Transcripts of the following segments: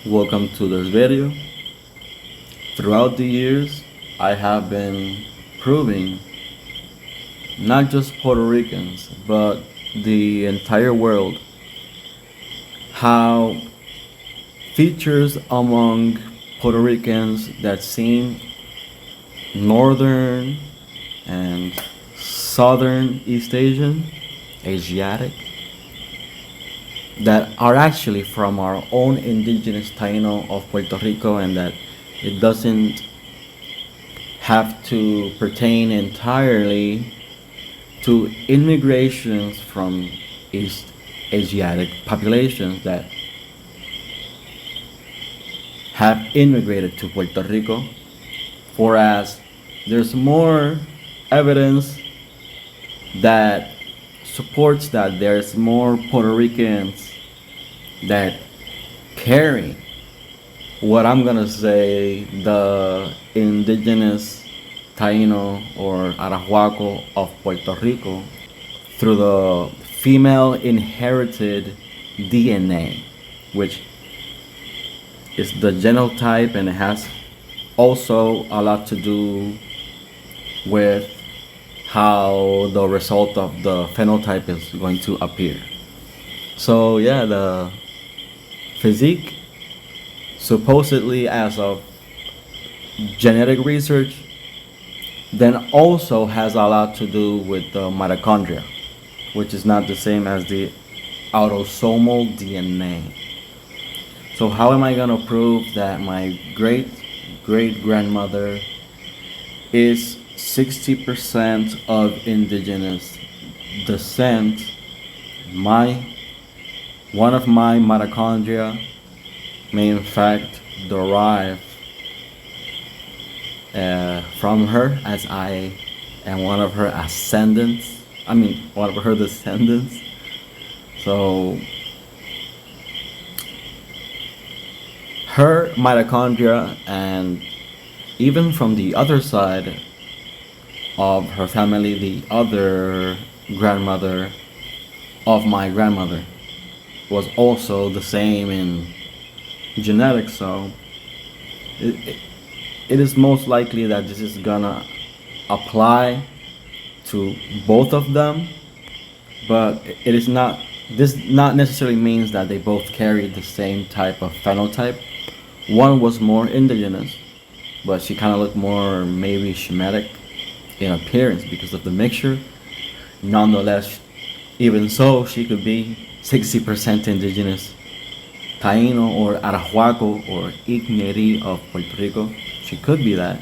Welcome to this video. Throughout the years, I have been proving not just Puerto Ricans, but the entire world how features among Puerto Ricans that seem northern and southern East Asiatic, that are actually from our own indigenous Taino of Puerto Rico, and that it doesn't have to pertain entirely to immigrations from East Asiatic populations that have immigrated to Puerto Rico, whereas there's more evidence that supports that there's more Puerto Ricans that carry what I'm gonna say the indigenous Taino or Arawak of Puerto Rico through the female inherited DNA, which is the genotype, and it has also a lot to do with how the result of the phenotype is going to appear. So yeah, the physique, supposedly as of genetic research, then also has a lot to do with the mitochondria, which is not the same as the autosomal DNA. So how am I gonna prove that my great grandmother is 60% of indigenous descent? One of my mitochondria may in fact derive from her, as I am one of her ascendants. One of her descendants. So her mitochondria, and even from the other side of her family, the other grandmother of my grandmother was also the same in genetics. So it is most likely that this is gonna apply to both of them, but it is not. This not necessarily means that they both carry the same type of phenotype. One was more indigenous, but she kind of looked more maybe Shemitic in appearance because of the mixture. Nonetheless, even so, she could be 60% indigenous Taino or Arahuaco or Igneri of Puerto Rico. She could be that.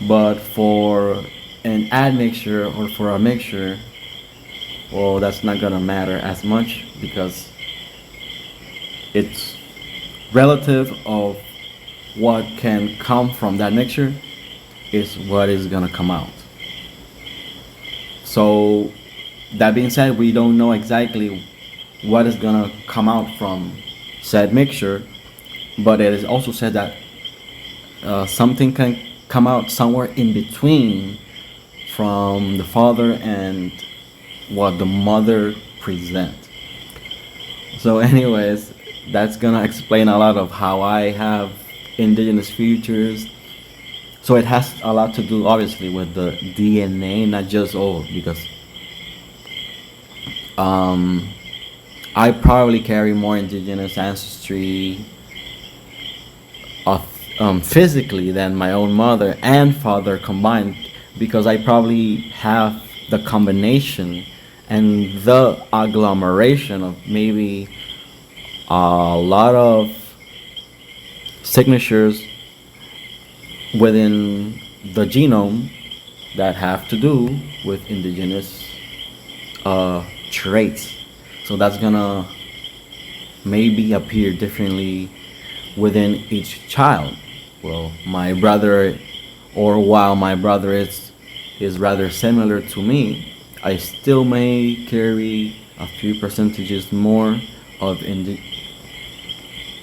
But for an admixture or for a mixture, well, that's not gonna matter as much because it's relative of what can come from that mixture is what is gonna come out. So that being said, we don't know exactly what is gonna come out from said mixture, but it is also said that something can come out somewhere in between from the father and what the mother present. So anyways, that's gonna explain a lot of how I have indigenous features. So it has a lot to do obviously with the DNA, not just because I probably carry more indigenous ancestry of physically than my own mother and father combined, because I probably have the combination and the agglomeration of maybe a lot of signatures within the genome that have to do with indigenous traits. So that's gonna maybe appear differently within each child. Well, my brother, or while my brother is rather similar to me, I still may carry a few percentages more of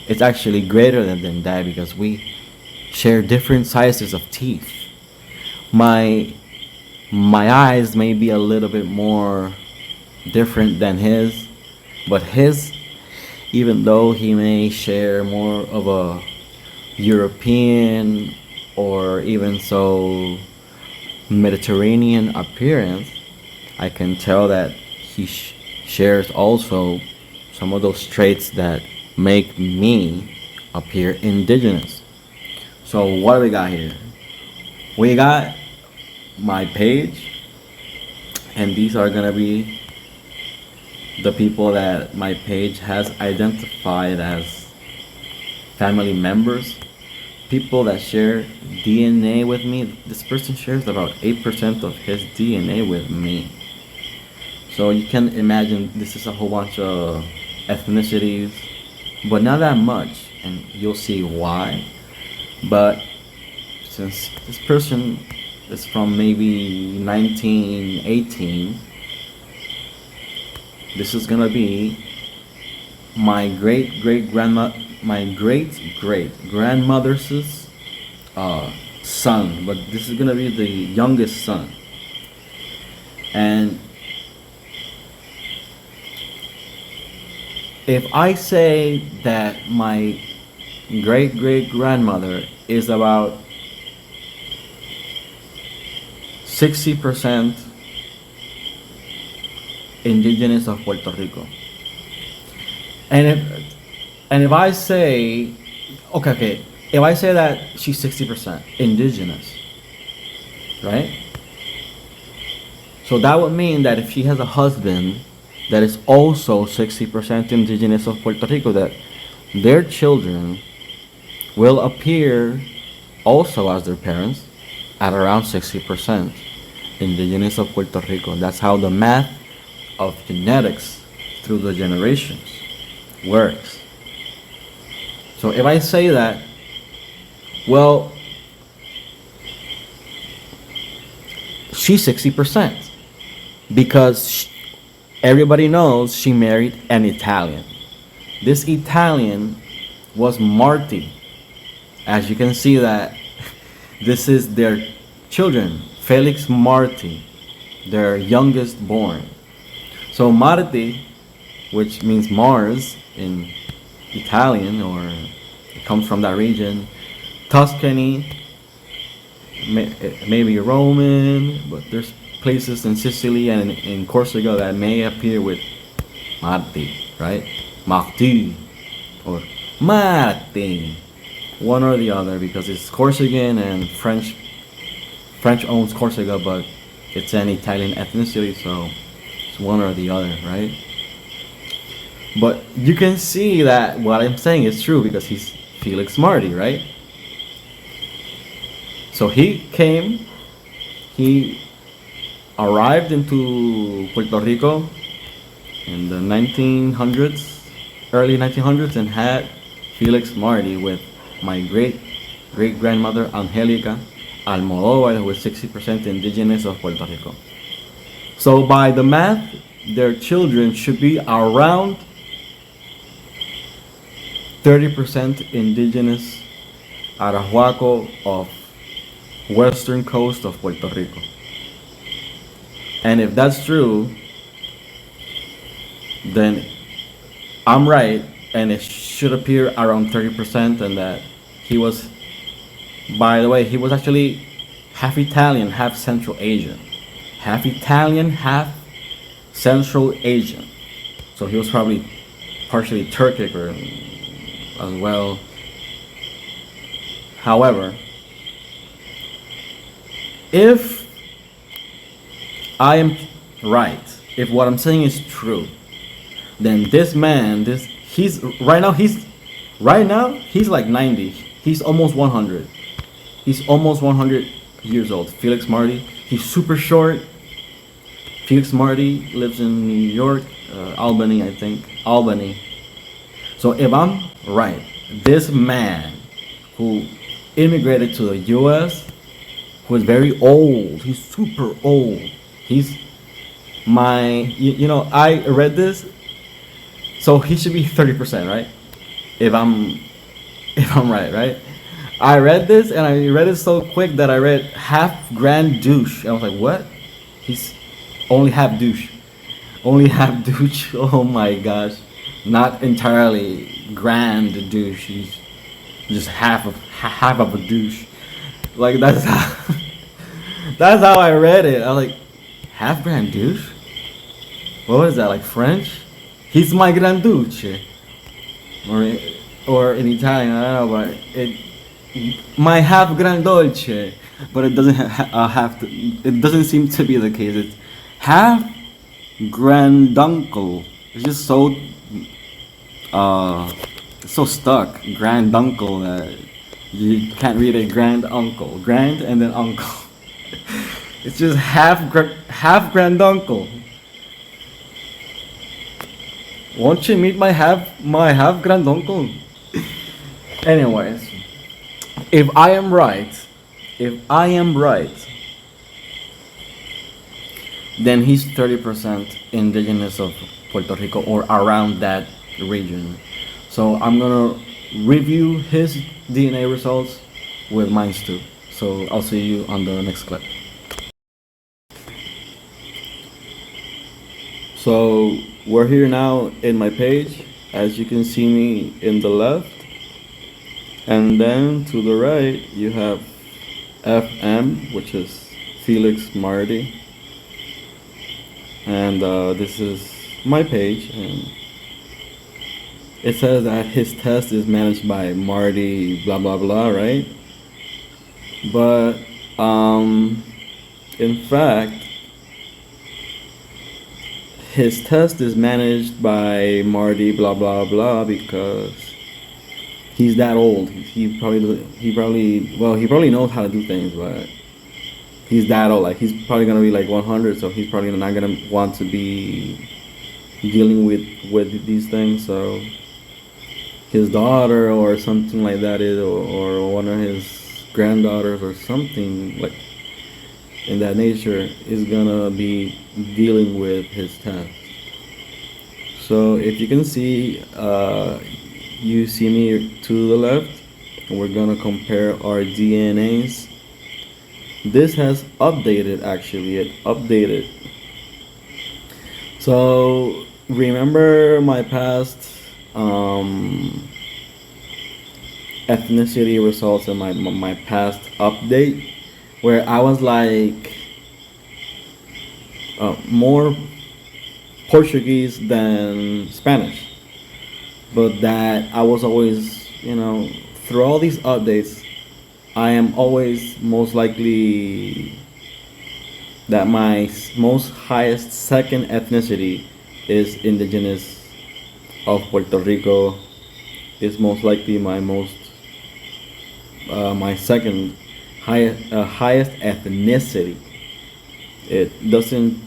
it's actually greater than that, because we share different sizes of teeth. My eyes may be a little bit more different than his, but his even though he may share more of a European or even so Mediterranean appearance, I can tell that he shares also some of those traits that make me appear indigenous. So what do we got here? We got my page, and these are gonna be the people that my page has identified as family members, people that share DNA with me. This person shares about 8% of his DNA with me. So you can imagine this is a whole bunch of ethnicities, but not that much, and you'll see why. But since this person is from maybe 1918, this is gonna be my great great grandmother's son, but this is gonna be the youngest son. And if I say that my great great grandmother is about 60% indigenous of Puerto Rico, and if I say okay, if I say that she's 60% indigenous, right? So that would mean that if she has a husband that is also 60% indigenous of Puerto Rico, that their children will appear also as their parents at around 60% indigenous of Puerto Rico. That's how the math of genetics through the generations works. So if I say that, well, she's 60% because everybody knows she married an Italian. This Italian was Marty. As you can see that this is their children, Felix Marty, their youngest born. So Marty, which means Mars in Italian, or it comes from that region, Tuscany, maybe Roman, but there's places in Sicily and in Corsica that may appear with Marti, right? Marti or Marti, one or the other, because it's Corsican and French owns Corsica, but it's an Italian ethnicity, so it's one or the other, right? But you can see that what I'm saying is true because he's Felix Marty, right? So he arrived into Puerto Rico in the 1900s, early 1900s, and had Felix Marty with my great grandmother Angelica Almodovar, who was 60% indigenous of Puerto Rico. So by the math, their children should be around 30% indigenous Arawak of western coast of Puerto Rico. And if that's true, then I'm right, and it should appear around 30%, and that he was, by the way, he was actually half Italian, half Central Asian. Half Italian, half Central Asian. So he was probably partially Turkic or as well. However, if I am right, if what I'm saying is true, then this man, he's right now he's like 90. He's almost 100. He's almost 100 years old. Felix Marty. He's super short. Felix Marty lives in New York, Albany, I think. Albany. So if I'm right, this man who immigrated to the U.S., who is very old, he's super old. He's I read this, so he should be 30%, right? If I'm right? I read this, and I read it so quick that I read half Grand Douche. And I was like, what? He's only half douche. Only half douche. Oh my gosh. not entirely grand douche. He's just half of a douche. Like that's how that's how I read it. I was like, half grand douche. What is that, like French? He's my grand douche, or or in Italian, I don't know, but my half grand dolce. But it doesn't have to. It doesn't seem to be the case. It's half granduncle. It's just so stuck granduncle that you can't read it grand uncle, grand and then uncle. It's just half granduncle. Won't you meet my half granduncle? Anyways, if I am right, then he's 30% indigenous of Puerto Rico or around that region. So I'm gonna review his DNA results with mine too. So I'll see you on the next clip. So we're here now in my page. As you can see me in the left, and then to the right you have FM, which is Felix Marty, and this is my page, and it says that his test is managed by Marty blah blah blah, right? But in fact his test is managed by Marty blah blah blah because he's that old. He probably knows how to do things, but he's that old. Like, he's probably gonna be like 100, so he's probably not gonna want to be dealing with these things. So his daughter or something like that is, or one of his granddaughters or something like in that nature is gonna be dealing with his test. So if you can see, you see me to the left, and we're gonna compare our DNAs. This has updated, actually, it updated. So remember my past ethnicity results and my past update, where I was like more Portuguese than Spanish, but that I was always, through all these updates, I am always most likely that my most highest second ethnicity is indigenous of Puerto Rico, is most likely my second highest ethnicity. It doesn't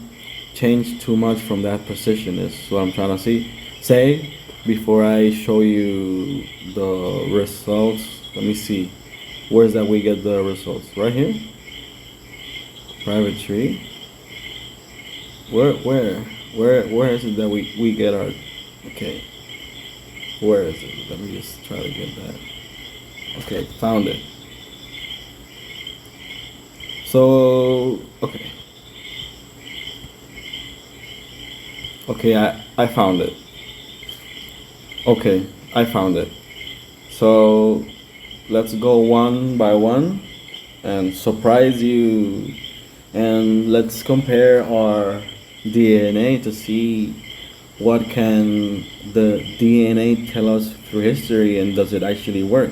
change too much from that position, is what I'm trying to say before I show you the results. Let me see, where's that we get the results? Right here, private tree. Where is it that we get our, okay, where is it? Let me just try to get that. Okay, found it. So okay, I found it. Okay, I found it. So let's go one by one and surprise you, and let's compare our DNA to see what can the DNA tell us through history, and does it actually work?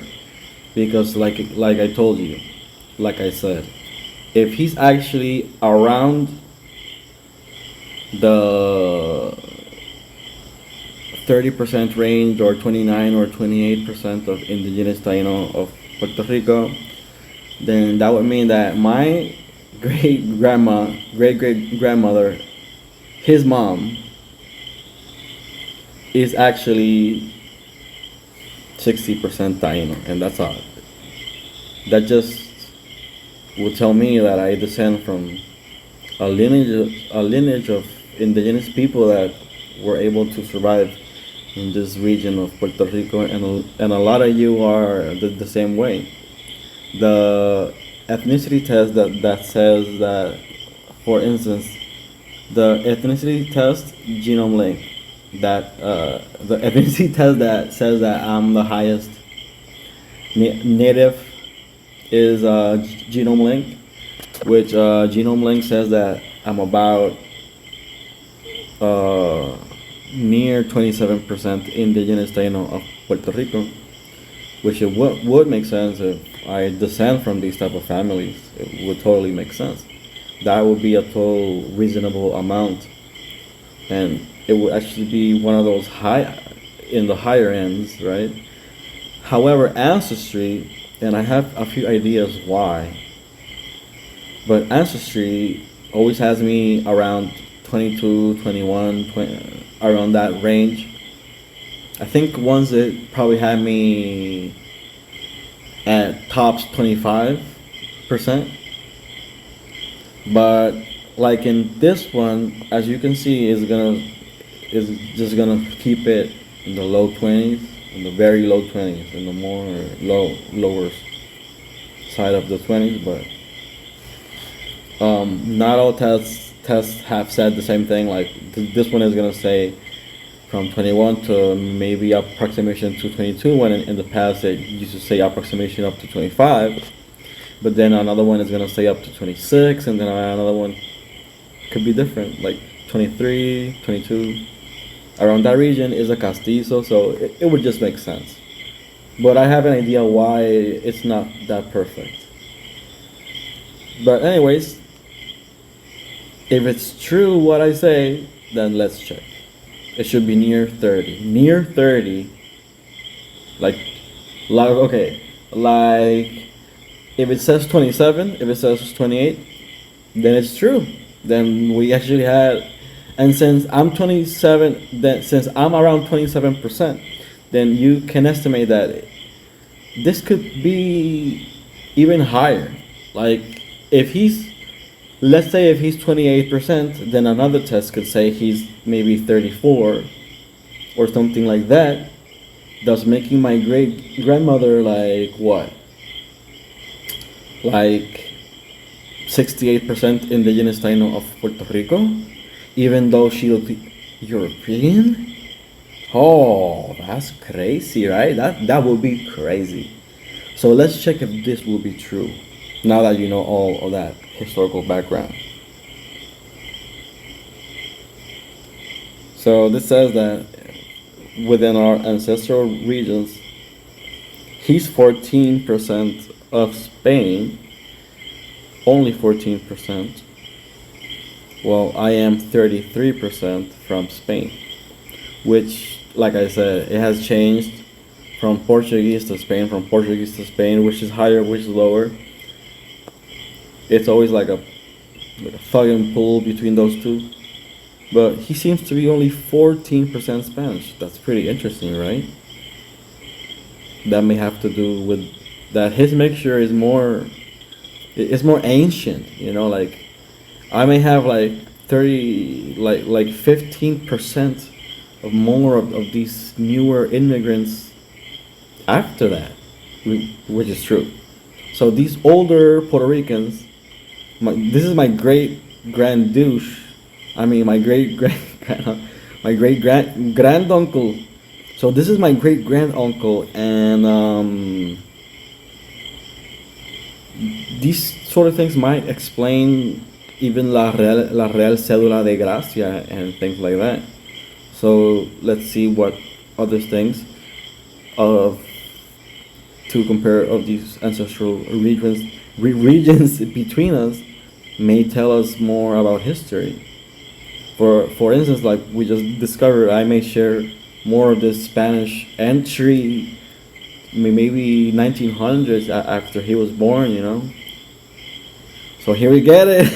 Because like I told you, like I said, if he's actually around the 30% range, or 29 or 28% of indigenous Taino of Puerto Rico, then that would mean that my great grandmother, his mom, is actually 60% Taino, and that's all. That just would tell me that I descend from a lineage of indigenous people that were able to survive in this region of Puerto Rico, and a lot of you are the same way. The ethnicity test that says that, for instance, the ethnicity test genome link, that the ethnicity test that says that I'm the highest native is genome link, which genome link says that I'm about near 27% indigenous Taino of Puerto Rico, which it would make sense if I descend from these type of families. It would totally make sense. That would be a total reasonable amount, and it would actually be one of those in the higher ends, right? However, ancestry, and I have a few ideas why, but ancestry always has me around 22, 21, 20, around that range. I think once it probably had me at tops 25%. But like in this one, as you can see, is just gonna keep it in the low 20s, in the very low 20s, in the more lower side of the 20s. But not all tests have said the same thing. Like this one is gonna say from 21 to maybe approximation to 22, when in the past it used to say approximation up to 25. But then another one is gonna say up to 26, and then another one could be different, like 23, 22. Around that region is a castizo, so it would just make sense. But I have an idea why it's not that perfect. But anyways, if it's true what I say, then let's check. It should be near 30. Near 30, like okay, like if it says 27, if it says 28, then it's true. Then we actually had, and since I'm 27, then since I'm around 27%, then you can estimate that this could be even higher. Like if let's say if he's 28%, then another test could say he's maybe 34 or something like that, thus making my great grandmother like what? Like 68% indigenous Taino of Puerto Rico, even though she looked European. Oh, that's crazy, right? That would be crazy. So let's check if this will be true, now that you know all of that historical background. So this says that within our ancestral regions, he's 14% of Spain, only 14%. Well, I am 33% from Spain, which, like I said, it has changed from Portuguese to Spain, which is higher, which is lower. It's always like a thug and pull between those two. But he seems to be only 14% Spanish. That's pretty interesting, right? That may have to do with that his mixture is more, it's more ancient, you know, like I may have like 15% of more of these newer immigrants after that, which is true. So these older Puerto Ricans, this is my great grand douche. I mean, my great granduncle. So this is my great granduncle, and these sort of things might explain even la real cédula de gracia and things like that. So let's see what other things to compare of these ancestral regions between us may tell us more about history. For instance, like we just discovered, I may share more of this Spanish entry, maybe 1900s after he was born, you know. So here we get it.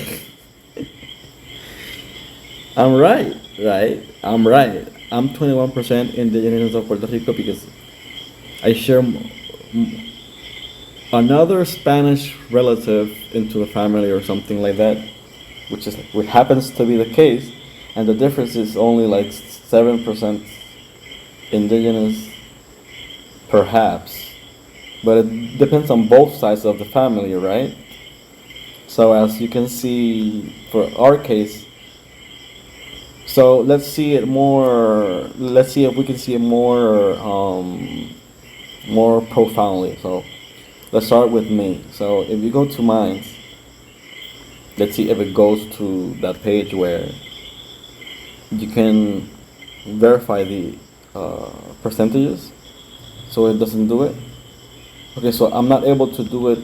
I'm right? I'm right. I'm 21% indigenous of Puerto Rico because I share another Spanish relative into the family or something like that, which happens to be the case, and the difference is only like 7% indigenous, perhaps, but it depends on both sides of the family, right? So as you can see, for our case, So let's see it more. Let's see if we can see it more profoundly. So let's start with me. So if you go to mine, let's see if it goes to that page where you can verify the percentages. So it doesn't do it. Okay, so I'm not able to do it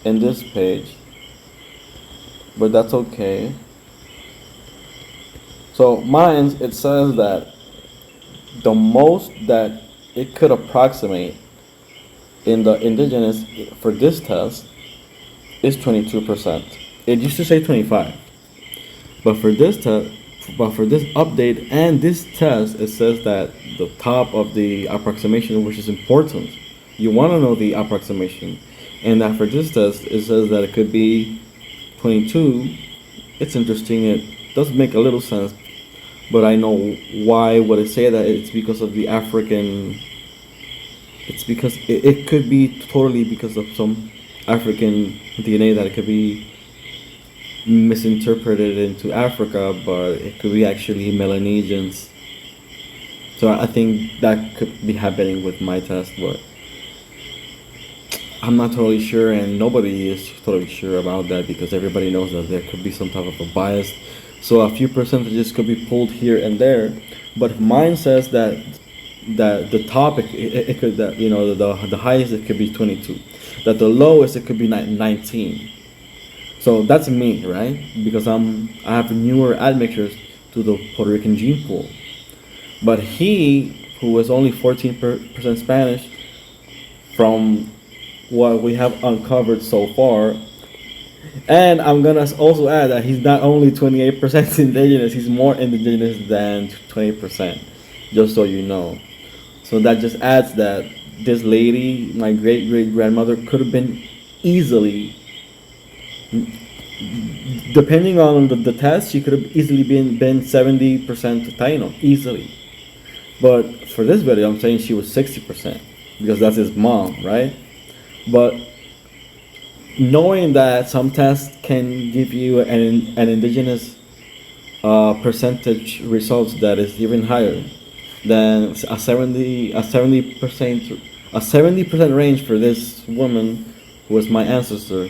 in this page, but that's okay. So mine, it says that the most that it could approximate in the indigenous for this test is 22%. It used to say 25, but for this update and this test, it says that the top of the approximation, which is important, you want to know the approximation, and that for this test, it says that it could be 22. It's interesting. It does make a little sense, but I know why would it say that. It's because of the African. It's because it could be totally because of some African DNA that it could be misinterpreted into Africa, but it could be actually Melanesians. So I think that could be happening with my test, but I'm not totally sure, and nobody is totally sure about that because everybody knows that there could be some type of a bias. So a few percentages could be pulled here and there, but mine says that the topic it could, that the highest it could be 22, that the lowest it could be 19. So that's me, right? Because I have newer admixtures to the Puerto Rican gene pool. But he, who was only 14% Spanish, from what we have uncovered so far, and I'm gonna also add that he's not only 28% indigenous, he's more indigenous than 20%, just so you know. So that just adds that this lady, my great-great-grandmother, could have been easily, depending on the test, she could have easily been 70% Taino, easily. But for this video, I'm saying she was 60%, because that's his mom, right? But knowing that some tests can give you an indigenous percentage results that is even higher than a 70% range for this woman who was my ancestor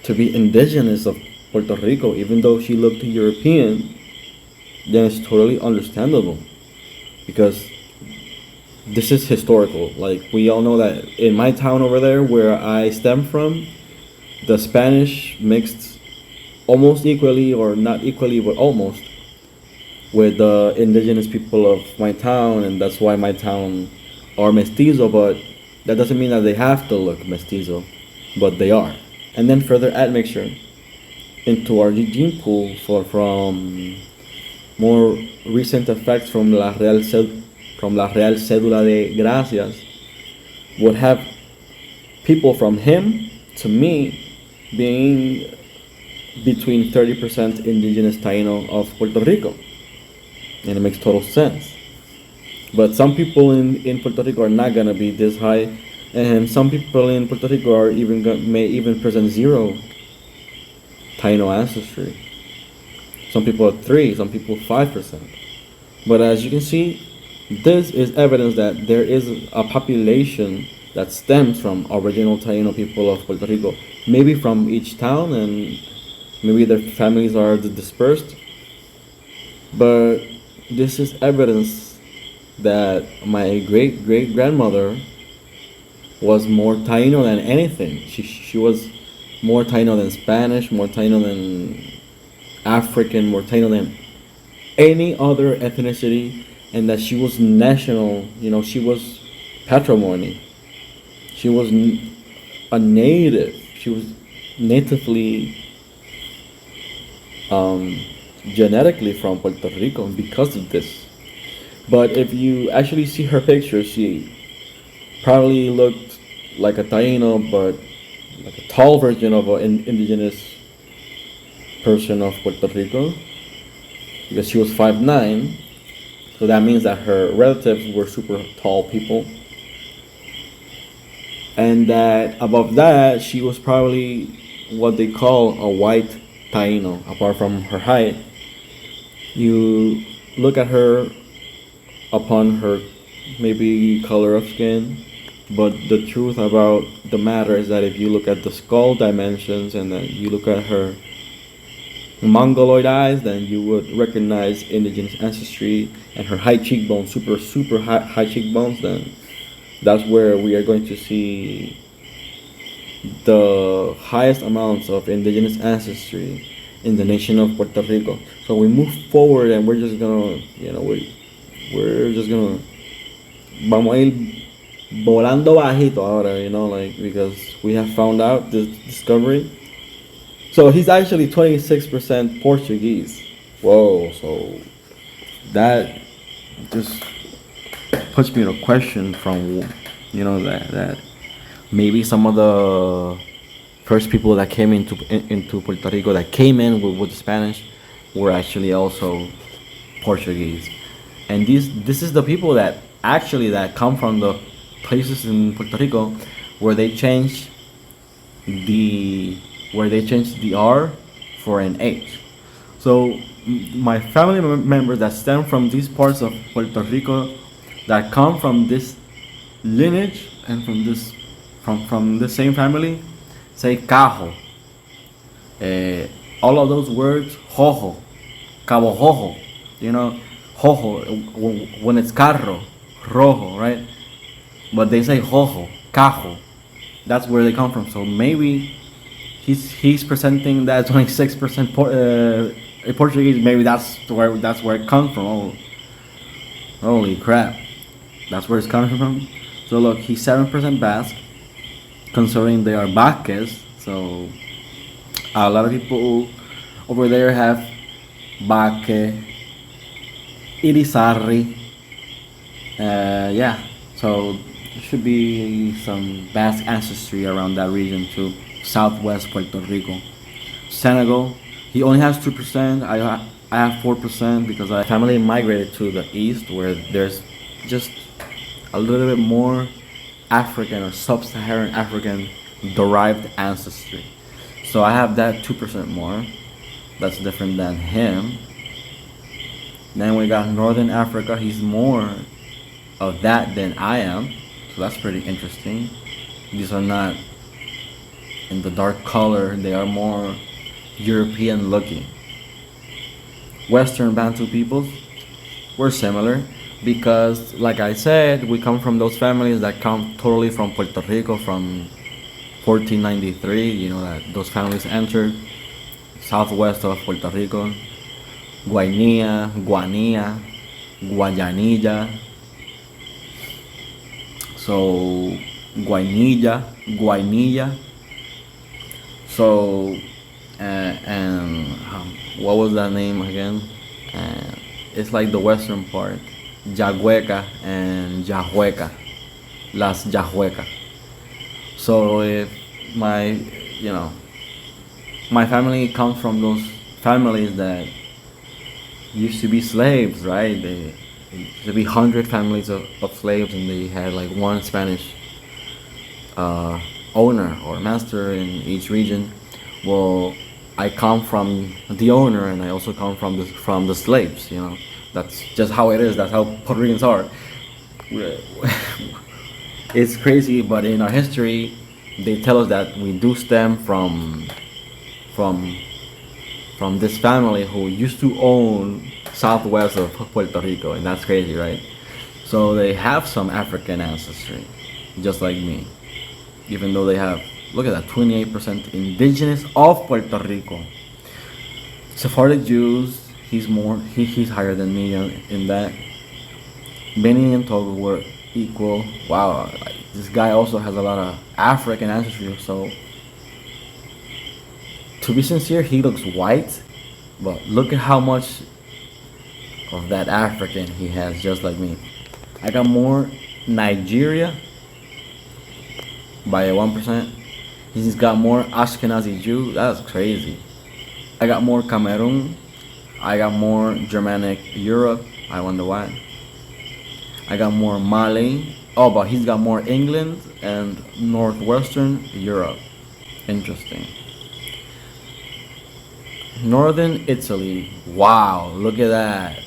to be indigenous of Puerto Rico, even though she looked European, then it's totally understandable, because this is historical. Like, we all know that in my town over there where I stem from, the Spanish mixed almost equally, or not equally, but almost, with the indigenous people of my town, and that's why my town are mestizo, but that doesn't mean that they have to look mestizo, but they are. And then further admixture into our gene pool from more recent effects from la Real Cédula de Gracias would have people from him to me being between 30% indigenous Taino of Puerto Rico. And it makes total sense. But some people in Puerto Rico are not gonna be this high, and some people in Puerto Rico are may even present 0 Taino ancestry. Some people are 3, some people 5%. But as you can see, this is evidence that there is a population that stems from original Taino people of Puerto Rico, maybe from each town, and maybe their families are dispersed. But this is evidence that my great-great-grandmother was more Taino than anything. She was more Taino than Spanish, more Taino than African, more Taino than any other ethnicity, and that she was national. She was patrimony. She was a native. She was natively genetically from Puerto Rico because of this. But if you actually see her picture, she probably looked like a Taino, but like a tall version of an indigenous person of Puerto Rico, because she was 5'9", so that means that her relatives were super tall people, and that above that she was probably what they call a white Taino. Apart from her height, you look at her upon her maybe color of skin, but the truth about the matter is that if you look at the skull dimensions and then you look at her mongoloid eyes, then you would recognize indigenous ancestry, and her high cheekbones, super high cheekbones, then that's where we are going to see the highest amounts of indigenous ancestry in the nation of Puerto Rico. So we move forward and we're just gonna, we're just gonna, vamos a ir volando bajito ahora, like, because we have found out this discovery. So he's actually 26% Portuguese. Whoa, so that just puts me to question from, that maybe some of the first people that came into Puerto Rico that came in with the Spanish were actually also Portuguese. And this is the people that come from the places in Puerto Rico where they changed the R for an H. So my family members that stem from these parts of Puerto Rico that come from this lineage and from the same family say cajo. All of those words, jojo, cabo jojo, jojo, when it's carro, rojo, right? But they say jojo, cajo. That's where they come from. So maybe he's presenting that 26% Portuguese. Maybe that's where it comes from. Oh, holy crap, that's where it's coming from. So look, he's 7% Basque, considering they are Basques. So a lot of people over there have Baque, Irizarry. Yeah, so there should be some Basque ancestry around that region too. Southwest Puerto Rico. Senegal, he only has 2%. I have 4% because my family migrated to the east where there's just a little bit more African or sub-Saharan African derived ancestry. So I have that 2% more. That's different than him. Then we got Northern Africa. He's more of that than I am. So that's pretty interesting. These are not in the dark color. They are more European looking. Western Bantu peoples, we're similar because, like I said, we come from those families that come totally from Puerto Rico from 1493. That those families entered southwest of Puerto Rico, Guainía, Guanía, Guayanilla. So Guainilla. So and what was that name again? It's like the western part, Yagueca and Yahueca, Las Yahueca. So if my family comes from those families that used to be slaves, right? They used to be 100 families of slaves, and they had like one Spanish owner or master in each region. Well, I come from the owner, and I also come from the slaves. That's just how it is. That's how Puerto Ricans are. It's crazy, but in our history, they tell us that we do stem from this family who used to own southwest of Puerto Rico, and that's crazy, right? So they have some African ancestry, just like me, even though they have, look at that, 28% indigenous of Puerto Rico. Sephardic Jews, he's higher than me in that. Benin and Togo were equal. Wow, this guy also has a lot of African ancestry. So to be sincere, he looks white, but look at how much of that African he has, just like me. I got more Nigeria by 1%. He's got more Ashkenazi Jew. That's crazy. I got more Cameroon. I got more Germanic Europe. I wonder why. I got more Mali. Oh, but he's got more England and Northwestern Europe. Interesting. Northern Italy. Wow, look at that.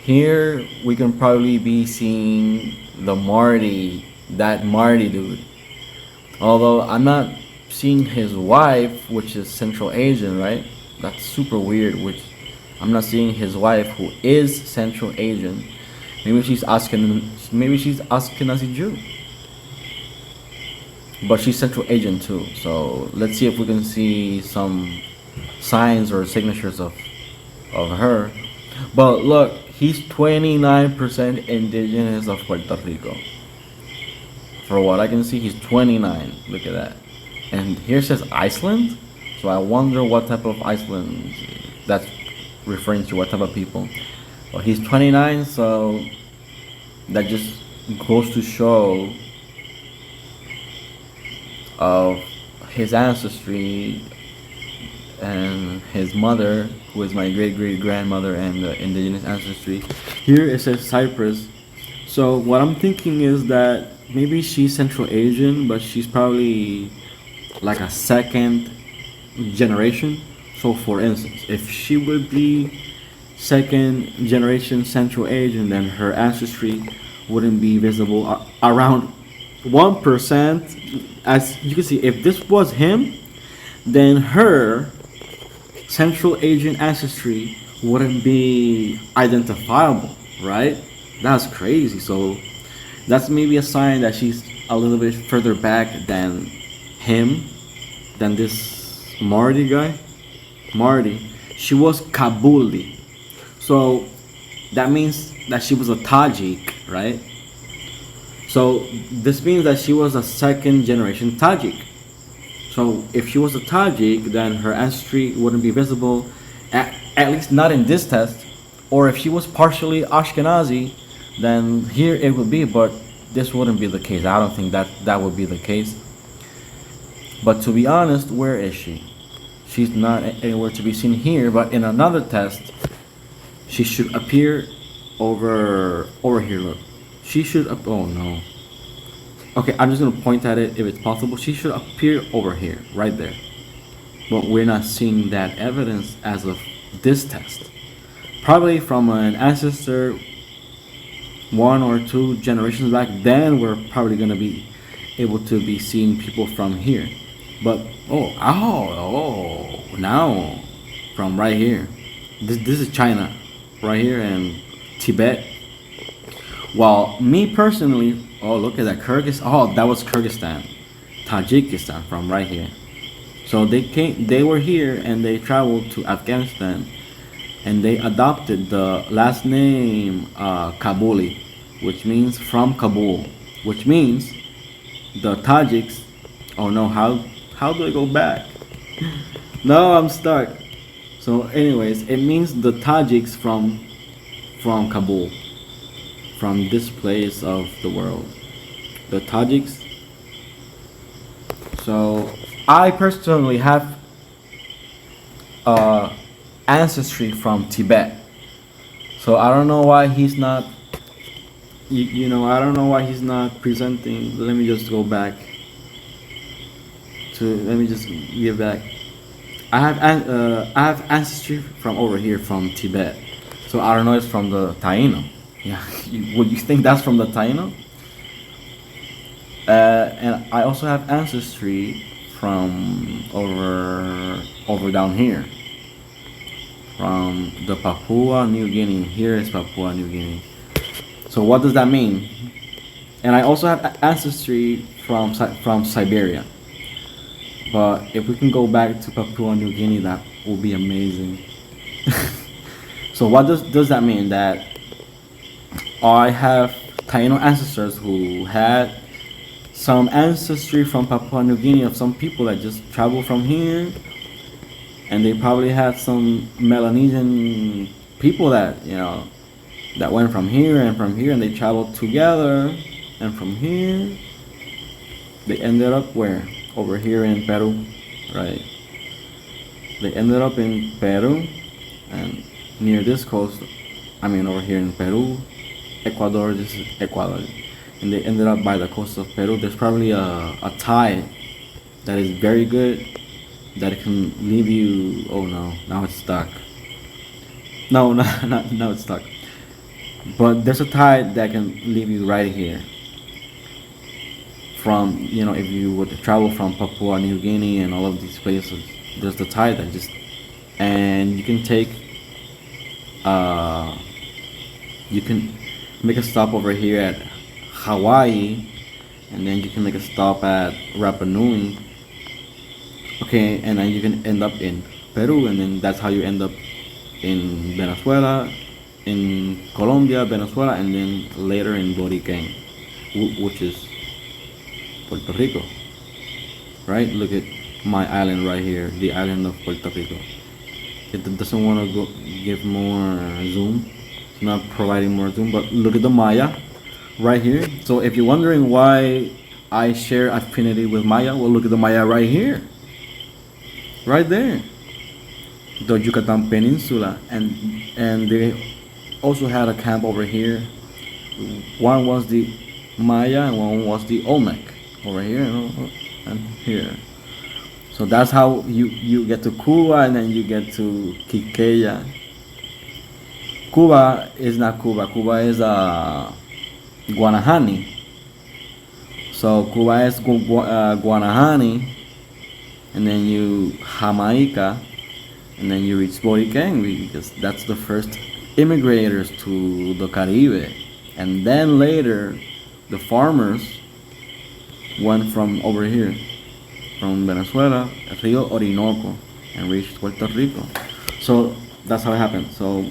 Here we can probably be seeing the Marty, that Marty dude. Although I'm not seeing his wife, which is Central Asian, right? That's super weird. Which I'm not seeing his wife, who is Central Asian. Maybe she's Ashkenazi Jew, but she's Central Asian too. So let's see if we can see some signs or signatures of her. But look, he's 29% indigenous of Puerto Rico. For what I can see, he's 29. Look at that. And here says Iceland. So I wonder what type of Iceland that's referring to, what type of people. Well, he's 29, so that just goes to show of his ancestry and his mother, who is my great great grandmother, and the indigenous ancestry. Here it says Cyprus. So what I'm thinking is that maybe she's Central Asian, but she's probably like a second generation. So for instance, if she would be second generation Central Asian, then her ancestry wouldn't be visible around 1%. As you can see, if this was him, then her Central Asian ancestry wouldn't be identifiable, right? That's crazy. So that's maybe a sign that she's a little bit further back than him, than this Marty guy. Marty, she was Kabuli. So that means that she was a Tajik, right? So this means that she was a second generation Tajik. So if she was a Tajik, then her ancestry wouldn't be visible, at least not in this test. Or if she was partially Ashkenazi, then here it would be, but this wouldn't be the case. I don't think that would be the case. But to be honest, where is she? She's not anywhere to be seen here, but in another test, she should appear over here. Look, she should oh no. Okay, I'm just gonna point at it if it's possible. She should appear over here, right there. But we're not seeing that evidence as of this test. Probably from an ancestor 1 or 2 generations back, then we're probably gonna be able to be seeing people from here. But now from right here. This is China, right here, and Tibet. While me personally, oh look at that, Kyrgyzstan. Oh, that was Kyrgyzstan, Tajikistan, from right here. So they were here and they traveled to Afghanistan, and they adopted the last name Kabuli, which means from Kabul, which means the Tajiks. Oh no, how do I go back? No, I'm stuck. So anyways, it means the Tajiks from Kabul, from this place of the world, the Tajiks. So I personally have ancestry from Tibet. So I don't know why he's not, I don't know why he's not presenting. Let me just go back let me just give back. I have ancestry from over here, from Tibet. So I don't know, it's from the Taino. Yeah, would you think that's from the Taino? And I also have ancestry from over down here, from the Papua New Guinea. Here is Papua New Guinea. So what does that mean? And I also have ancestry from Siberia. But if we can go back to Papua New Guinea, that will be amazing. So what does that mean? That I have Taino ancestors who had some ancestry from Papua New Guinea, of some people that just traveled from here, and they probably had some Melanesian people that that went from here, and they traveled together, and from here they ended up where? Over here in Peru, right? They ended up in Peru, and near this coast, over here in Peru, Ecuador, this is Ecuador, and they ended up by the coast of Peru. There's probably a tide that is very good, that it can leave you, oh no, now it's stuck. No, not now it's stuck. But there's a tide that can leave you right here. From, if you were to travel from Papua New Guinea and all of these places, there's the tide that just, and you can take, you can make a stop over here at Hawaii, and then you can make a stop at Rapa Nui. Okay, and then you can end up in Peru, and then that's how you end up in Venezuela, in Colombia, Venezuela, and then later in Borícua, which is Puerto Rico. Right? Look at my island right here, the island of Puerto Rico. It doesn't want to give more zoom. It's not providing more zoom, but look at the Maya right here. So if you're wondering why I share affinity with Maya, well, look at the Maya right here. Right there. The Yucatan Peninsula, and they also had a camp over here. One was the Maya and one was the Olmec over here, and here. So that's how you get to Cuba, and then you get to Quiqueya. Cuba is not Cuba. Cuba is Guanahani. So Cuba is Guanahani, and then you Jamaica, and then you reach Borícua, because that's the first immigrators to the Caribe. And then later the farmers went from over here, from Venezuela, Rio Orinoco, and reached Puerto Rico. So that's how it happened. So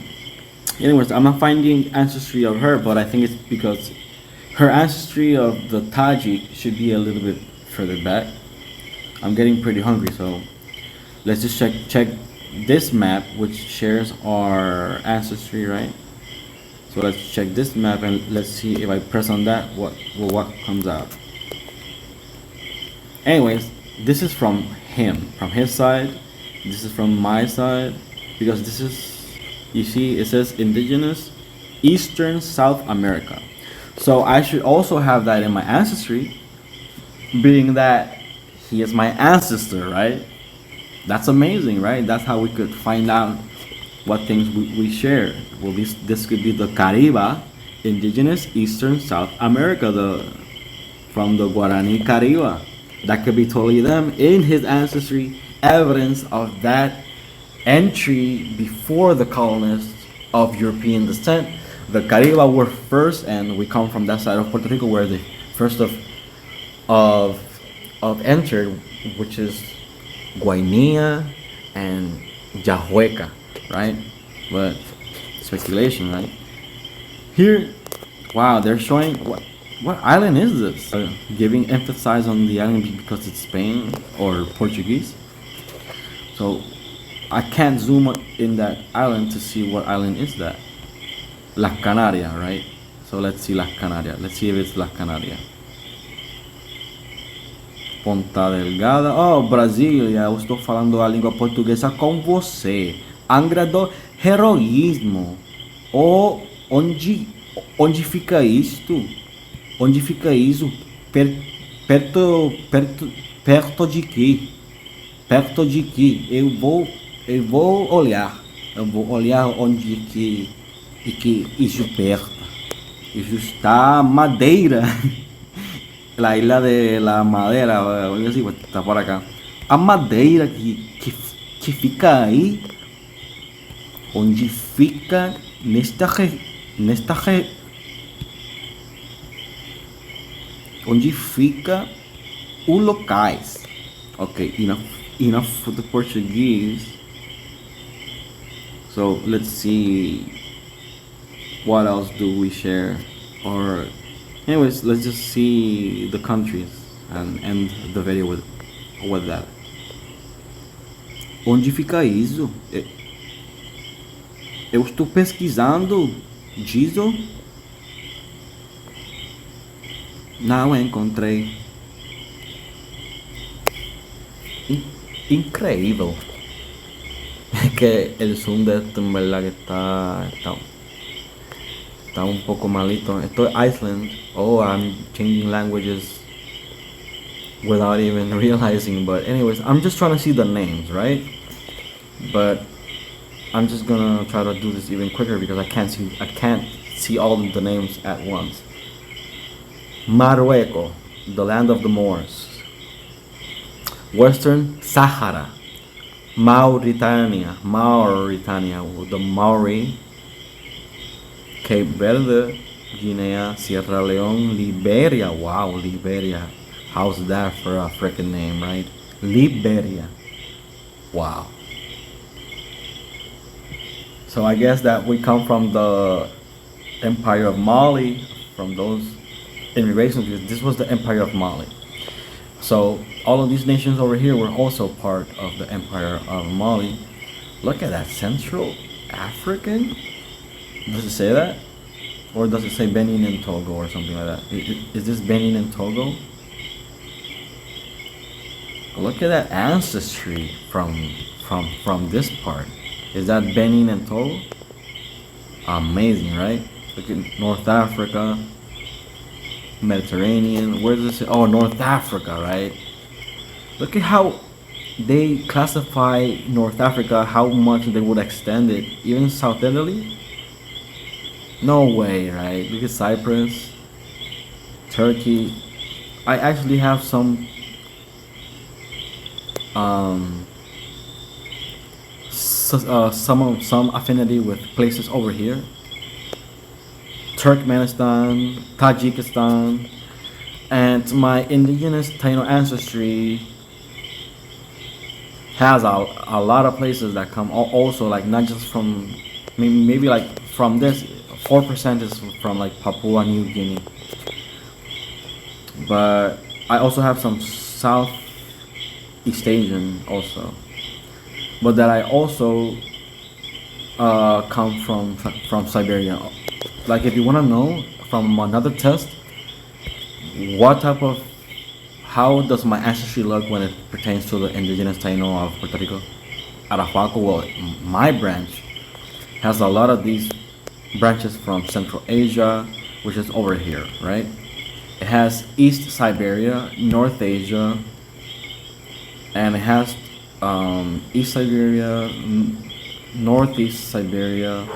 anyways, I'm not finding ancestry of her, but I think it's because her ancestry of the Tajik should be a little bit further back. I'm getting pretty hungry, so let's just check this map, which shares our ancestry, right? So let's check this map, and let's see if I press on that, what comes out. Anyways, this is from him, from his side. This is from my side, because this is, you see, it says indigenous Eastern South America. So I should also have that in my ancestry, being that he is my ancestor, right? That's amazing, right? That's how we could find out what things we share. Well, this could be the Cariba, indigenous Eastern South America, from the Guarani Cariba. That could be totally them in his ancestry, evidence of that entry before the colonists of European descent. The Cariba were first, and we come from that side of Puerto Rico, where the first of entered, which is Guainía and Yahueca, right? But speculation, right? Here, wow, they're showing what island is this? Giving emphasis on the island because it's Spain or Portuguese. So I can't zoom in that island to see what island is that. Las Canarias, right? So let's see Las Canarias. Let's see if it's Las Canarias. Ponta Delgada. Oh, Brasília, eu estou falando a língua portuguesa com você. Angra do Heroísmo. Oh, onde fica isto? Onde fica isso? Perto de quê? Perto de quê? Eu vou olhar. Eu vou olhar onde que isso perto. Isso está Madeira. La isla de la Madera, algo así, pues está por acá. A Madeira que fica aí, onde fica onde fica os locais. Okay, enough for the Portuguese. So let's see what else do we share, or anyways, let's just see the countries and end the video with that. Onde fica isso? Eu estou pesquisando disso. Não encontrei. Increíble. Que el zoom de esto en verdad que está un poco malito. Esto es Iceland. Oh, I'm changing languages without even realizing. But anyways, I'm just trying to see the names, right? But I'm just gonna try to do this even quicker because I can't see all of the names at once. Marruecos, the land of the Moors. Western Sahara. Mauritania, the Maori. Cape Verde, Guinea, Sierra Leone, Liberia. Wow, Liberia. How's that for a freaking name, right? Liberia. Wow. So I guess that we come from the Empire of Mali, from those immigrations, because this was the Empire of Mali. So all of these nations over here were also part of the Empire of Mali. Look at that, Central African? Does it say that? Or does it say Benin and Togo or something like that? Is this Benin and Togo? Look at that ancestry from this part. Is that Benin and Togo? Amazing, right? Look at North Africa, Mediterranean. Where does it say? Oh, North Africa, right? Look at how they classify North Africa, how much they would extend it. Even South Italy? No way, right? Look at Cyprus, Turkey. I actually have some some affinity with places over here. Turkmenistan, Tajikistan, and my indigenous Taino ancestry has a lot of places that come also, like not just from maybe like from this 4% is from like Papua New Guinea, but I also have some Southeast Asian also, but that I also come from Siberia. Like if you want to know from another test, what type of, how does my ancestry look when it pertains to the indigenous Taino of Puerto Rico? Arawak, well, my branch has a lot of these branches from Central Asia, which is over here, right? It has East Siberia, North Asia, and it has East Siberia, Northeast Siberia,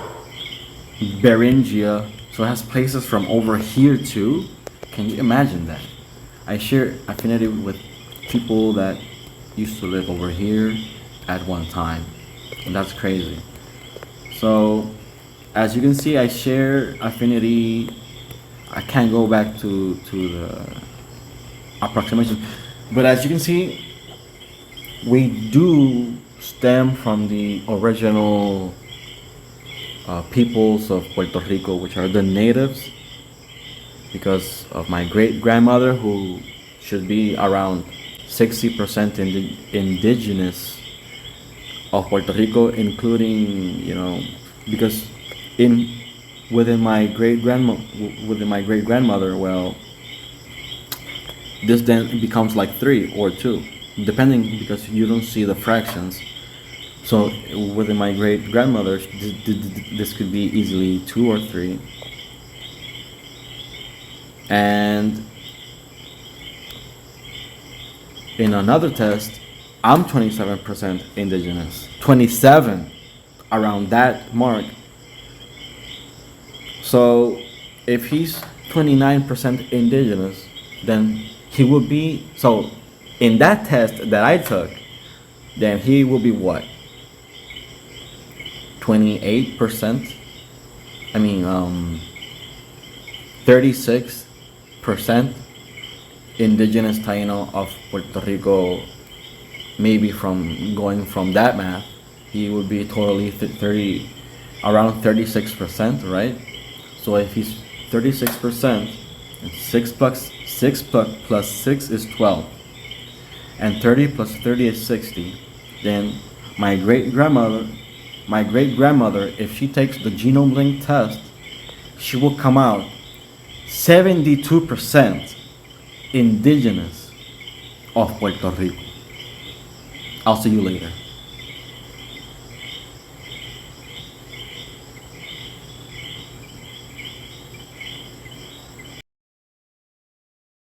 Beringia. So it has places from over here too. Can you imagine that? I share affinity with people that used to live over here at one time, and that's crazy. So as you can see, I share affinity. I can't go back to the approximation, but as you can see, we do stem from the original peoples of Puerto Rico, which are the natives, because of my great grandmother, who should be around 60% indigenous of Puerto Rico, including, you know, because within my great grandmother, well, this then becomes like 3 or 2, depending, because you don't see the fractions. So within my great grandmother, this could be easily 2 or 3. And in another test, I'm 27% indigenous. 27, around that mark. So if he's 29% indigenous, then he would be, so in that test that I took, then he will be what? 28%? I mean, 36% indigenous Taino of Puerto Rico. Maybe from going from that math, he would be totally around 36%, right? So if he's 36%, and 6 plus 6 is 12, and 30 plus 30 is 60, then my great grandmother, if she takes the genome link test, she will come out 72% indigenous of Puerto Rico. I'll see you later.